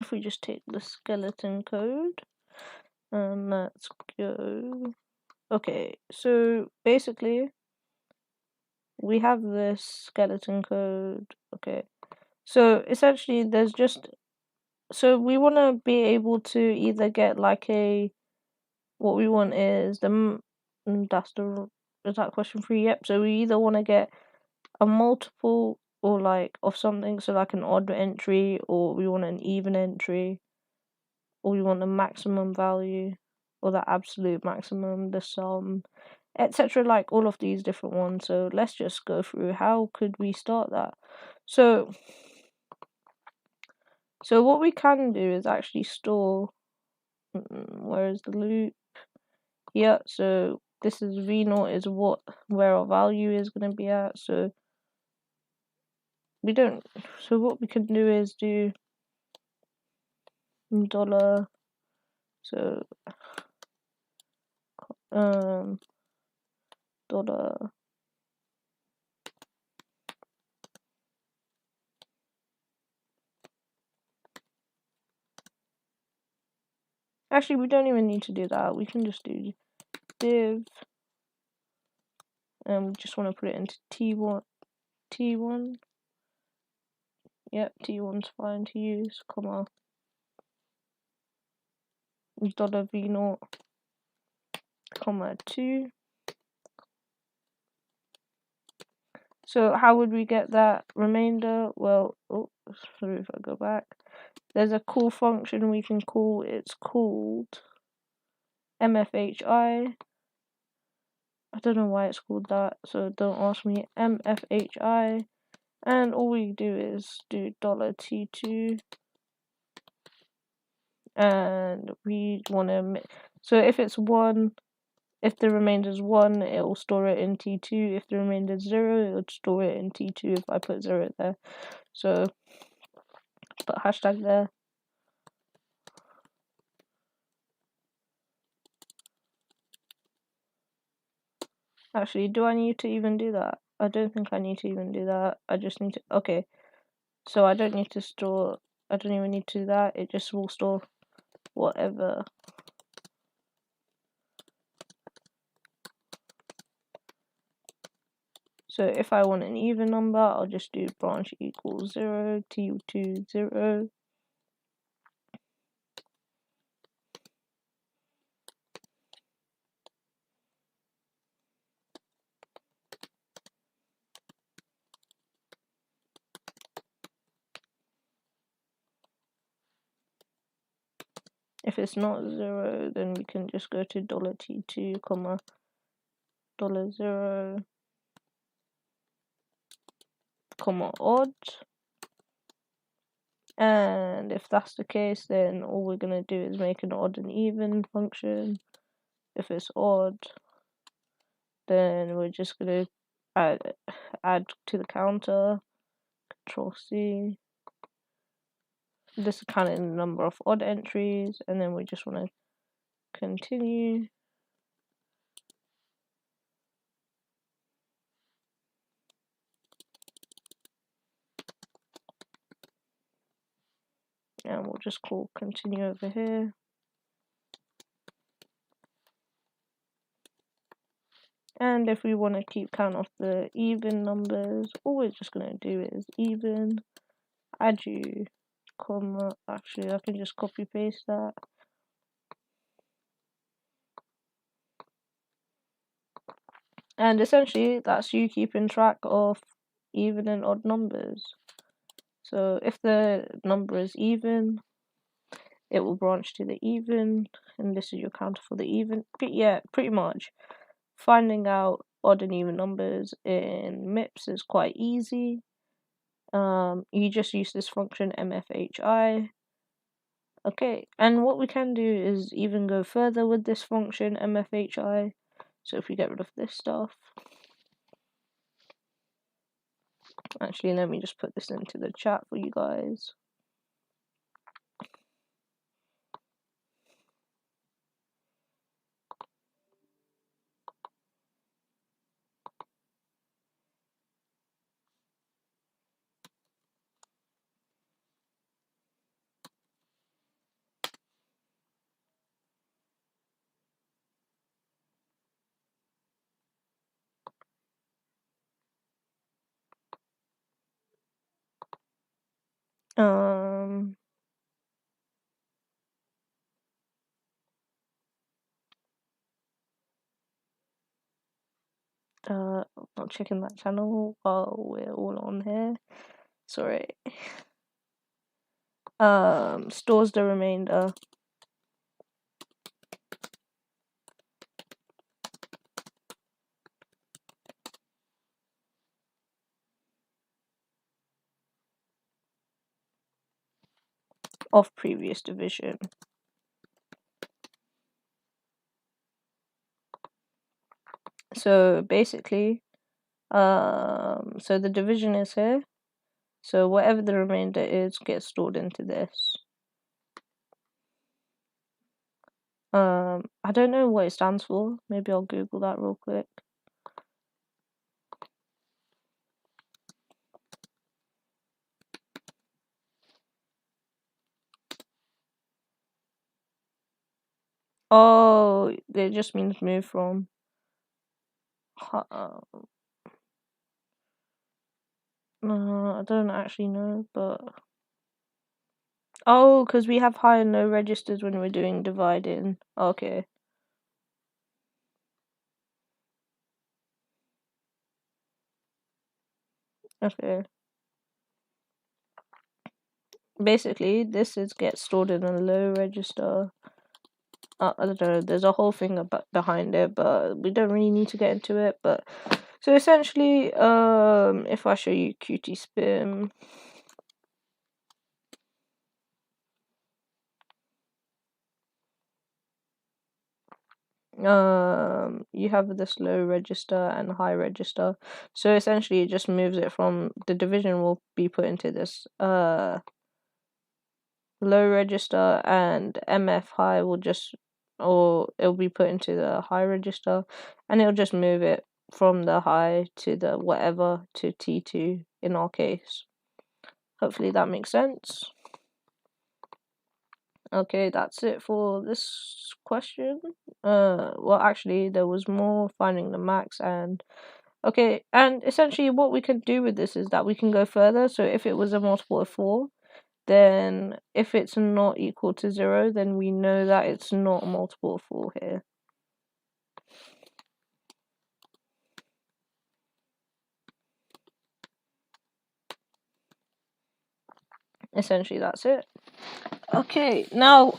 if we just take the skeleton code and let's go. Okay, so basically we have this skeleton code. Okay, so essentially there's just, so we want to be able to either get like a, what we want is the, that's the, is that question 3? Yep. So we either want to get a multiple or like of something, so like an odd entry, or we want an even entry, or we want the maximum value or the absolute maximum, the sum, etc. Like all of these different ones. So let's just go through how could we start that. So what we can do is actually store, where is the loop? Yeah, so this is v0 is where our value is going to be at. So we don't, so what we can do is do dollar, so dollar, actually we don't even need to do that, we can just do div, and we just want to put it into t1, yep, t1's fine to use, comma, dollar v0, comma 2. So how would we get that remainder? Well, oh, sorry if I go back. There's a call function we can call, it's called mfhi. I don't know why it's called that, so don't ask me. mfhi, and all we do is do $t2, and we want to, so if it's 1, if the remainder is 1, it will store it in t2. If the remainder is 0, it would store it in t2 if I put 0 there. So put hashtag there. Actually, do I need to even do that? I don't think I need to even do that. I just need to, okay. So I don't need to store, I don't even need to do that. It just will store whatever. So if I want an even number, I'll just do branch equals 0, t2 0. If it's not 0, then we can just go to $t2, comma, $0, comma, odd. And if that's the case, then all we're going to do is make an odd and even function. If it's odd, then we're just going to add to the counter, Control C. This is kind of the number of odd entries, and then we just want to continue. And we'll just call continue over here. And if we want to keep count of the even numbers, all we're just going to do is even, add you, comma, actually I can just copy paste that. And essentially that's you keeping track of even and odd numbers. So if the number is even, it will branch to the even, and this is your counter for the even. But yeah, pretty much finding out odd and even numbers in MIPS is quite easy. You just use this function mfhi. Okay, and what we can do is even go further with this function mfhi. So if we get rid of this stuff, actually let me just put this into the chat for you guys. Um, not checking that channel while we're all on here. Sorry. Stores the remainder. Of previous division. So basically, so the division is here. So whatever the remainder is gets stored into this. I don't know what it stands for. Maybe I'll Google that real quick. Oh, it just means move from. I don't actually know, but oh, because we have high and low registers when we're doing dividing. Okay. Okay. Basically, this is gets stored in a low register. I don't know. There's a whole thing behind it, but we don't really need to get into it. But so essentially, if I show you QT-SPIM. You have this low register and high register, so essentially it just moves it from the division will be put into this low register, and MF high will just, or it'll be put into the high register, and it'll just move it from the high to the whatever to T2 in our case. Hopefully that makes sense. Okay, that's it for this question. Well, actually, there was more, finding the max, and okay, and essentially what we can do with this is that we can go further. So if it was a multiple of 4, then if it's not equal to 0, then we know that it's not a multiple of 4 here. Essentially, that's it. Okay, now,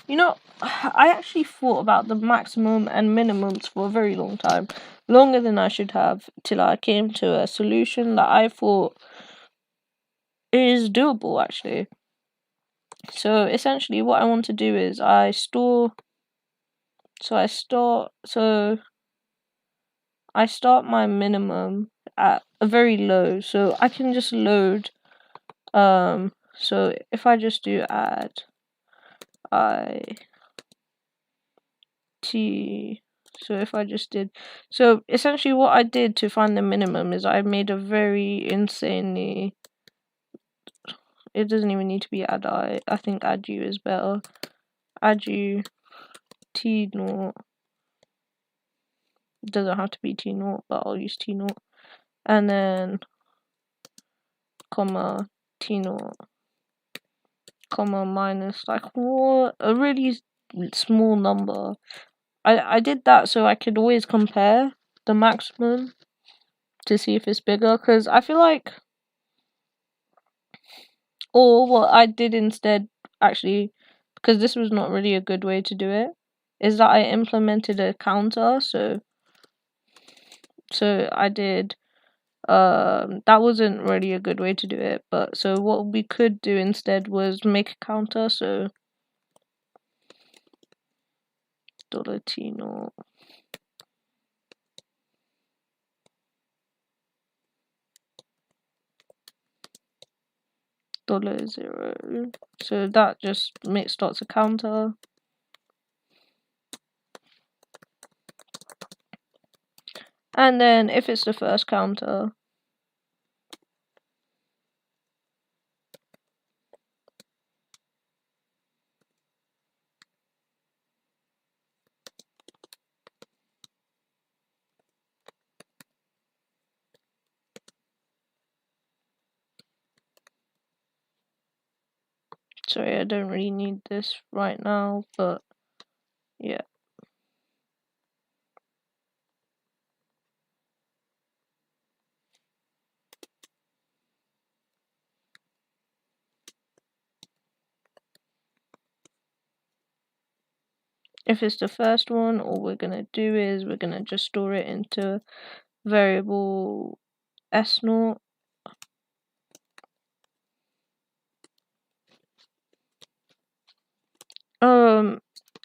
you know, I actually thought about the maximum and minimums for a very long time, longer than I should have, till I came to a solution that I thought is doable, actually. So essentially what I want to do is I start my minimum at a very low, so I can just load, so if I just do add so if I just did, so essentially what I did to find the minimum is I made a very insanely, it doesn't even need to be add I think add u is better. Add u T0, it doesn't have to be T0, but I'll use T0, and then comma T0, comma minus, like what, a really small number. I did that so I could always compare the maximum to see if it's bigger, because I feel like, or what I did instead, actually, because this was not really a good way to do it, is that I implemented a counter. So I did, that wasn't really a good way to do it, but so what we could do instead was make a counter. So $T0 $0, so that just starts a counter, and then if it's the first counter, Sorry, I don't really need this right now, but yeah. If it's the first one, all we're gonna do is we're gonna just store it into variable s0.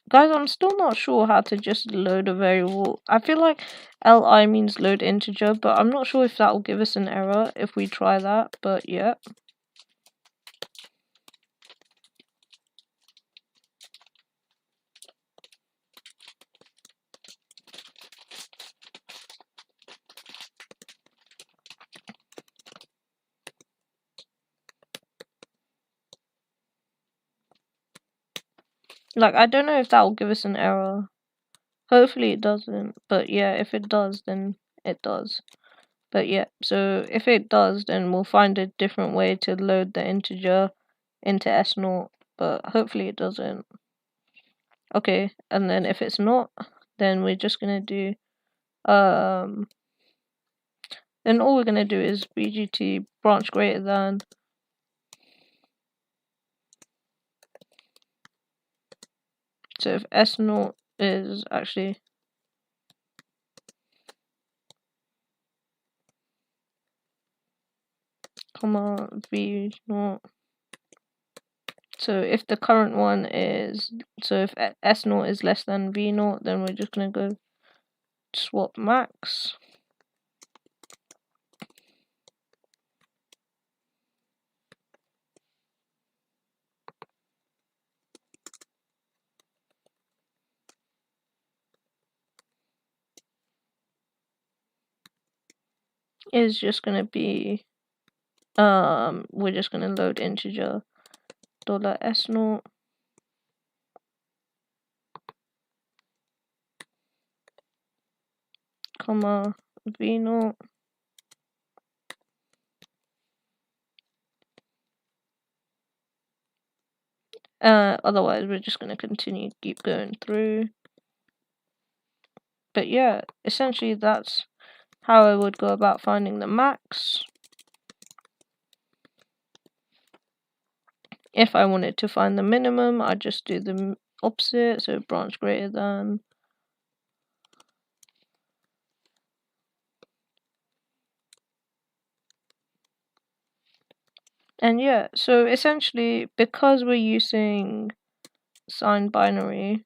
Guys, I'm still not sure how to just load a variable. I feel like li means load integer, but I'm not sure if that will give us an error if we try that, but yeah. Like, I don't know if that will give us an error. Hopefully it doesn't, but yeah, if it does, then it does. But yeah, so if it does, then we'll find a different way to load the integer into s0, but hopefully it doesn't. Okay, and then if it's not, then we're just gonna do then all we're gonna do is bgt branch greater than. So if s0 is actually comma v0. So if the current one is, so if s0 is less than v0, then we're just gonna go swap max. Is just gonna be we're just gonna load integer $s0 comma v0. Otherwise we're just gonna continue keep going through. But yeah, essentially that's how I would go about finding the max. If I wanted to find the minimum, I'd just do the opposite, so branch greater than. And yeah, so essentially, because we're using signed binary,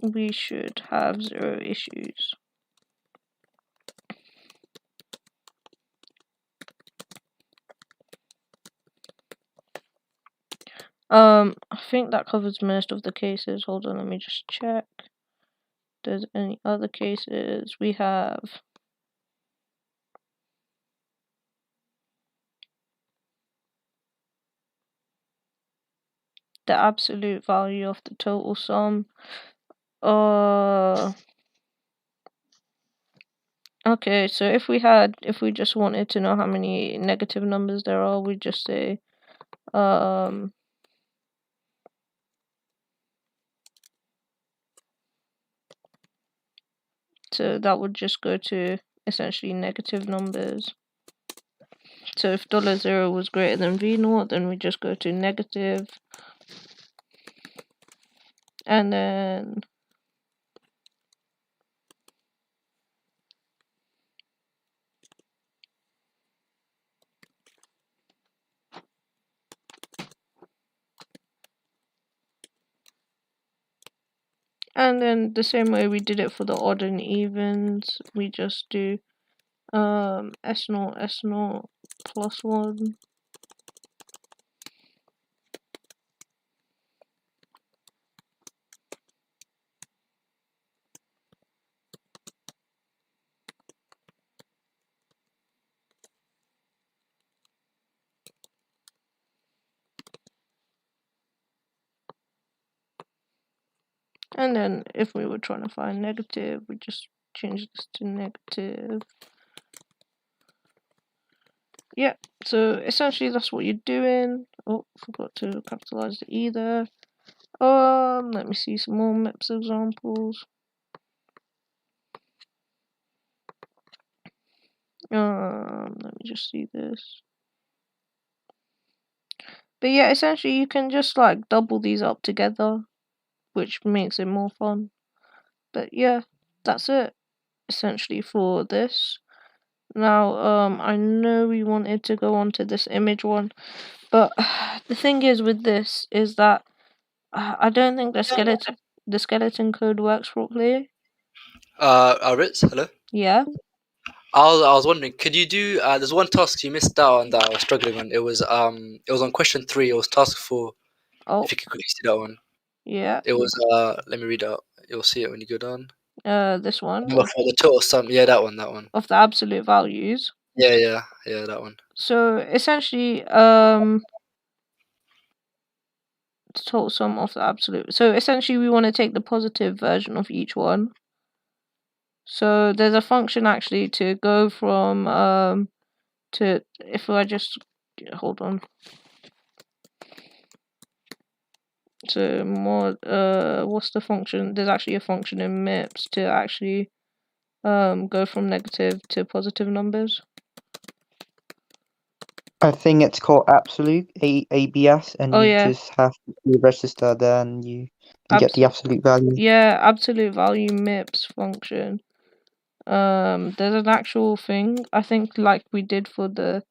we should have 0 issues. I think that covers most of the cases. Hold on, let me just check. If there's any other cases? We have the absolute value of the total sum. Okay, so if we just wanted to know how many negative numbers there are, we just say so that would just go to essentially negative numbers. So if $0 was greater than v0, then we just go to negative, and then the same way we did it for the odd and evens, we just do s0 plus 1. And then if we were trying to find negative, we just change this to negative. yeah, so essentially that's what you're doing. Oh, forgot to capitalize the E there. Let me see some more MIPS examples. Let me just see this. But yeah, essentially you can just like double these up together, which makes it more fun. But yeah, that's it essentially for this. Now, I know we wanted to go on to this image one, but the thing is with this is that I don't think the skeleton code works properly. Ritz, hello. Yeah. I was wondering, could you do? There's one task you missed out on that I was struggling on. It was on question 3. It was task 4. Oh, If you could quickly see that one. yeah. It was let me read out. You'll see it when you go down. This one Number 4, the total sum. Yeah, that one. That one. of the absolute values. Yeah, that one. So essentially, total sum of the absolute. So essentially, we want to take the positive version of each one. So there's a function actually to go from to if I just hold on. So more what's the function? There's actually a function in MIPS to actually go from negative to positive numbers. I think it's called absolute ABS, and you just have to register there, and you get the absolute value. Yeah, absolute value MIPS function. There's an actual thing I think like we did for the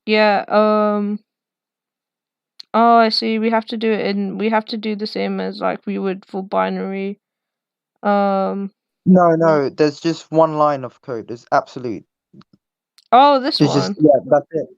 oh, I see. We have to do it we have to do the same as like we would for binary. No, there's just one line of code. There's absolute. Oh, this one. Yeah, that's it.